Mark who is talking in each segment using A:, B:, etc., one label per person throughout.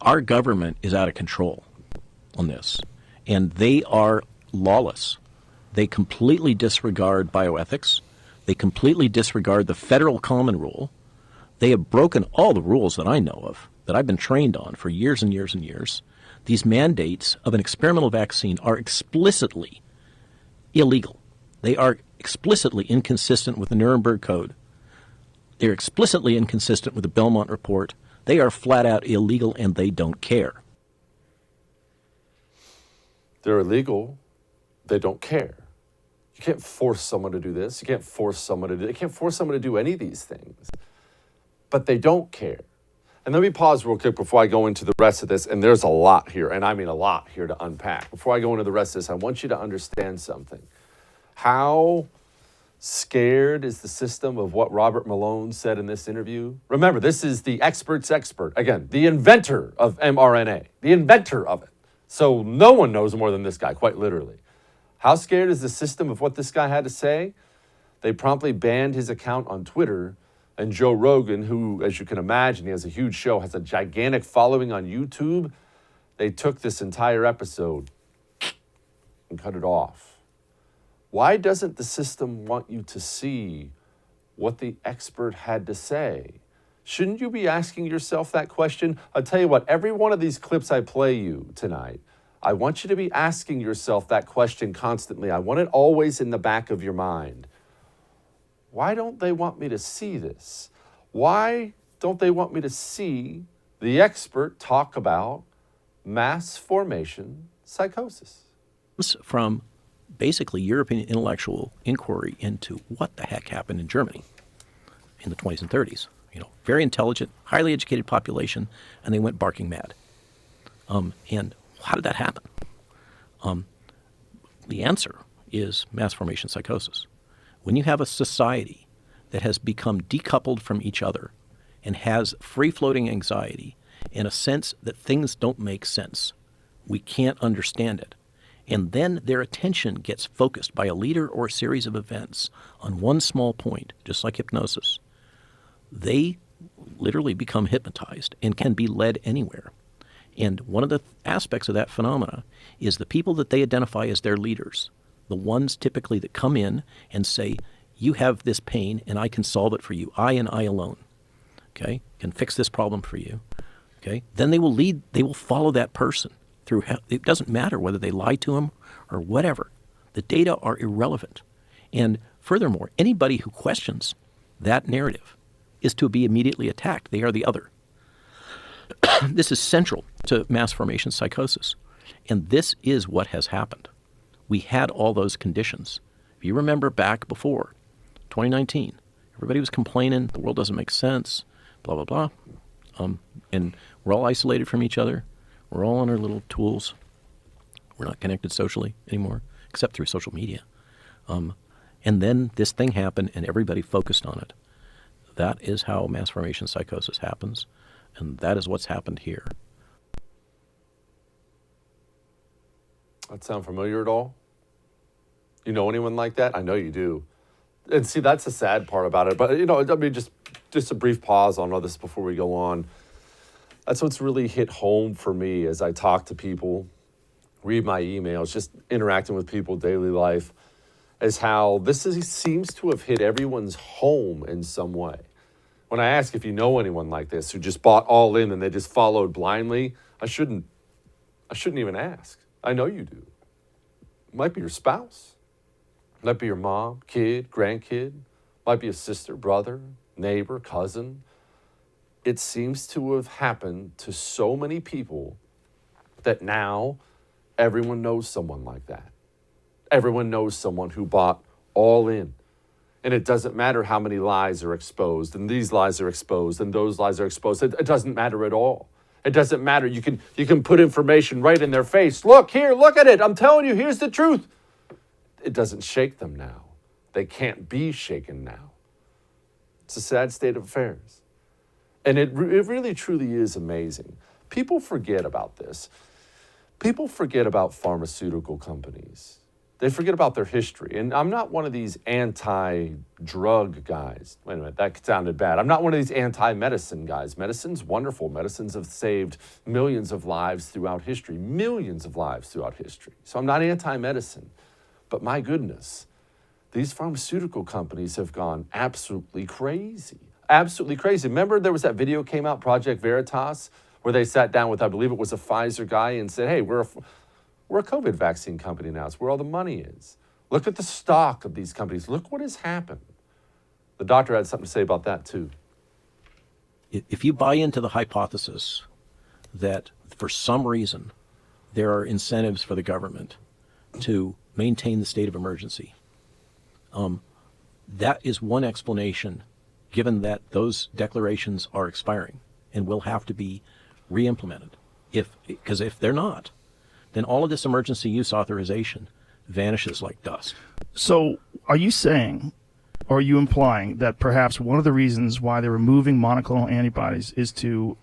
A: Our government is out of control on this, and they are lawless. They completely disregard bioethics. They completely disregard the federal common rule. They have broken all the rules that I know of, that I've been trained on for years and years and years. These mandates of an experimental vaccine are explicitly illegal. They are explicitly inconsistent with the Nuremberg Code. They're explicitly inconsistent with the Belmont Report. They are flat out illegal, and they don't care.
B: They're illegal. They don't care. You can't force someone to do this. You can't force someone to do. You can't force someone to do any of these things. But they don't care. And let me pause real quick before I go into the rest of this. And there's a lot here, and I mean a lot here to unpack. Before I go into the rest of this, I want you to understand something. How scared is the system of what Robert Malone said in this interview? Remember, this is the expert's expert. Again, the inventor of mRNA, the inventor of it. So no one knows more than this guy, quite literally. How scared is the system of what this guy had to say? They promptly banned his account on Twitter. And Joe Rogan, who, as you can imagine, he has a huge show, has a gigantic following on YouTube, they took this entire episode and cut it off. Why doesn't the system want you to see what the expert had to say? Shouldn't you be asking yourself that question? I'll tell you what, every one of these clips I play you tonight, I want you to be asking yourself that question constantly. I want it always in the back of your mind. Why don't they want me to see this? Why don't they want me to see the expert talk about mass formation psychosis?
A: From basically European intellectual inquiry into what the heck happened in Germany in the 20s and 30s. Very intelligent, highly educated population, and they went barking mad. And how did that happen? The answer is mass formation psychosis. When you have a society that has become decoupled from each other and has free-floating anxiety and a sense that things don't make sense, we can't understand it, and then their attention gets focused by a leader or a series of events on one small point, just like hypnosis, they literally become hypnotized and can be led anywhere. And one of the aspects of that phenomena is the people that they identify as their leaders, the ones typically that come in and say, you have this pain and I can solve it for you. I and I alone, okay, can fix this problem for you, okay? Then they will follow that person through. It doesn't matter whether they lie to him or whatever. The data are irrelevant. And furthermore, anybody who questions that narrative is to be immediately attacked. They are the other. This is central to mass formation psychosis. And this is what has happened. We had all those conditions. If you remember back before 2019, everybody was complaining, the world doesn't make sense, blah, blah, blah. And we're all isolated from each other. We're all on our little tools. We're not connected socially anymore, except through social media. And then this thing happened and everybody focused on it. That is how mass formation psychosis happens. And that is what's happened here.
B: That sound familiar at all? You know anyone like that? I know you do. And see, that's the sad part about it. But, I mean, just a brief pause on all this before we go on. That's what's really hit home for me as I talk to people, read my emails, just interacting with people, daily life, is how seems to have hit everyone's home in some way. When I ask if you know anyone like this who just bought all in and they just followed blindly, I shouldn't even ask. I know you do. It might be your spouse. It might be your mom, kid, grandkid. It might be a sister, brother, neighbor, cousin. It seems to have happened to so many people that now everyone knows someone like that. Everyone knows someone who bought all in. And it doesn't matter how many lies are exposed, and these lies are exposed, and those lies are exposed. It doesn't matter at all. It doesn't matter. You can put information right in their face. Look here, look at it. I'm telling you, here's the truth. It doesn't shake them now. They can't be shaken now. It's a sad state of affairs. And it really, truly is amazing. People forget about this. People forget about pharmaceutical companies. They forget about their history. And I'm not one of these anti-drug guys. Wait a minute, that sounded bad. I'm not one of these anti-medicine guys. Medicine's wonderful. Medicines have saved millions of lives throughout history, millions of lives throughout history. So I'm not anti-medicine. But my goodness, these pharmaceutical companies have gone absolutely crazy. Absolutely crazy. Remember there was that video came out, Project Veritas, where they sat down with, I believe it was a Pfizer guy, and said, hey, we're a COVID vaccine company now. It's where all the money is. Look at the stock of these companies. Look what has happened. The doctor had something to say about that too.
A: If you buy into the hypothesis that for some reason there are incentives for the government to maintain the state of emergency, that is one explanation, given that those declarations are expiring and will have to be re-implemented. Because if they're not, then all of this emergency use authorization vanishes like dust.
C: So are you saying, or are you implying that perhaps one of the reasons why they're removing monoclonal antibodies is to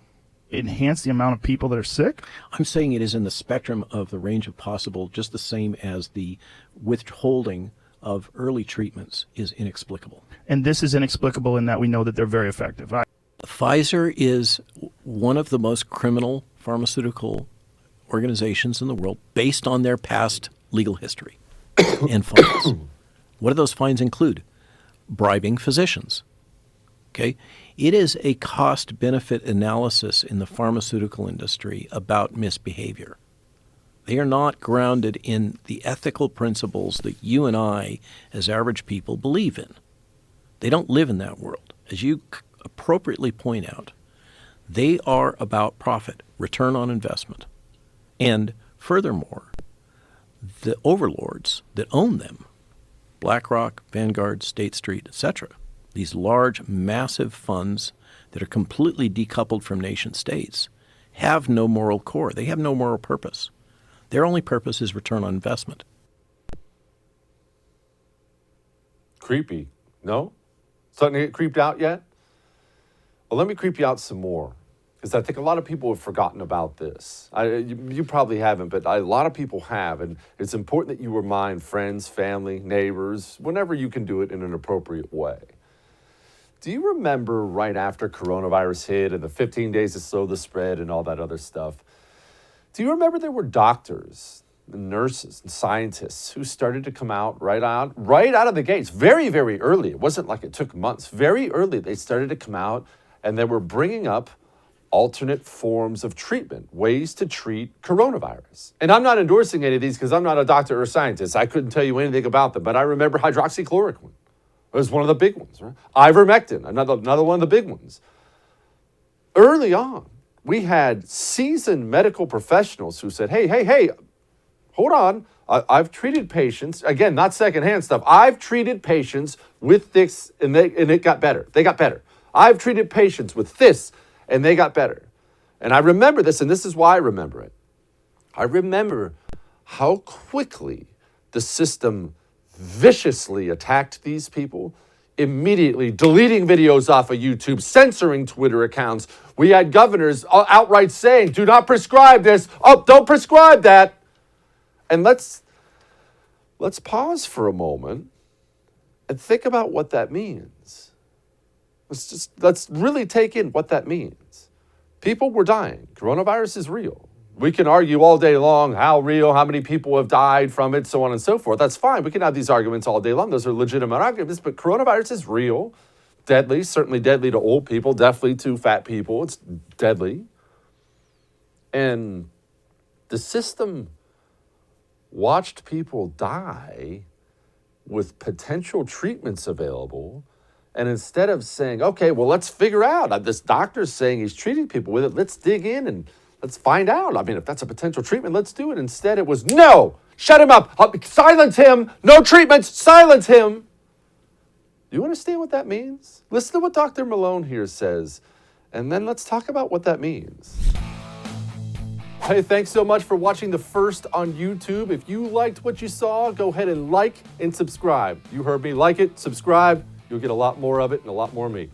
C: enhance the amount of people that are sick?
A: I'm saying it is in the spectrum of the range of possible, just the same as the withholding of early treatments is inexplicable.
C: And this is inexplicable in that we know that they're very effective.
A: Pfizer is one of the most criminal pharmaceutical organizations in the world based on their past legal history and fines. What do those fines include? Bribing physicians. Okay? It is a cost-benefit analysis in the pharmaceutical industry about misbehavior. They are not grounded in the ethical principles that you and I, as average people, believe in. They don't live in that world. As you appropriately point out, they are about profit, return on investment. And furthermore, the overlords that own them, BlackRock, Vanguard, State Street, etc., these large, massive funds that are completely decoupled from nation states, have no moral core. They have no moral purpose. Their only purpose is return on investment.
B: Creepy, no? Starting to get creeped out yet? Well, let me creep you out some more, because I think a lot of people have forgotten about this. You probably haven't, but a lot of people have, and it's important that you remind friends, family, neighbors, whenever you can do it in an appropriate way. Do you remember right after coronavirus hit and the 15 days to slow the spread and all that other stuff? Do you remember there were doctors and nurses and scientists who started to come out right out of the gates, very, very early? It wasn't like it took months. Very early, they started to come out, and they were bringing up alternate forms of treatment, ways to treat coronavirus. And I'm not endorsing any of these because I'm not a doctor or a scientist. I couldn't tell you anything about them, but I remember hydroxychloroquine. It was one of the big ones, right? Ivermectin, another one of the big ones. Early on, we had seasoned medical professionals who said, hey, hold on. I've treated patients, again, not secondhand stuff. I've treated patients with this, and it got better. They got better. I've treated patients with this, and they got better. And I remember this, and this is why I remember it. I remember how quickly the system viciously attacked these people, immediately deleting videos off of YouTube, censoring Twitter accounts. We had governors outright saying, do not prescribe this. Oh, don't prescribe that. And let's pause for a moment and think about what that means. Let's really take in what that means. People were dying. Coronavirus is real. We can argue all day long how real, how many people have died from it, so on and so forth. That's fine. We can have these arguments all day long. Those are legitimate arguments, but coronavirus is real, deadly, certainly deadly to old people, definitely to fat people. It's deadly. And the system watched people die with potential treatments available. And instead of saying, okay, well, let's figure out, this doctor's saying he's treating people with it, let's dig in and let's find out. I mean, if that's a potential treatment, let's do it. Instead, it was, no, shut him up, silence him, no treatments, silence him. Do you understand what that means? Listen to what Dr. Malone here says, and then let's talk about what that means. Hey, thanks so much for watching The First on YouTube. If you liked what you saw, go ahead and like and subscribe. You heard me, like it, subscribe. You'll get a lot more of it and a lot more of me.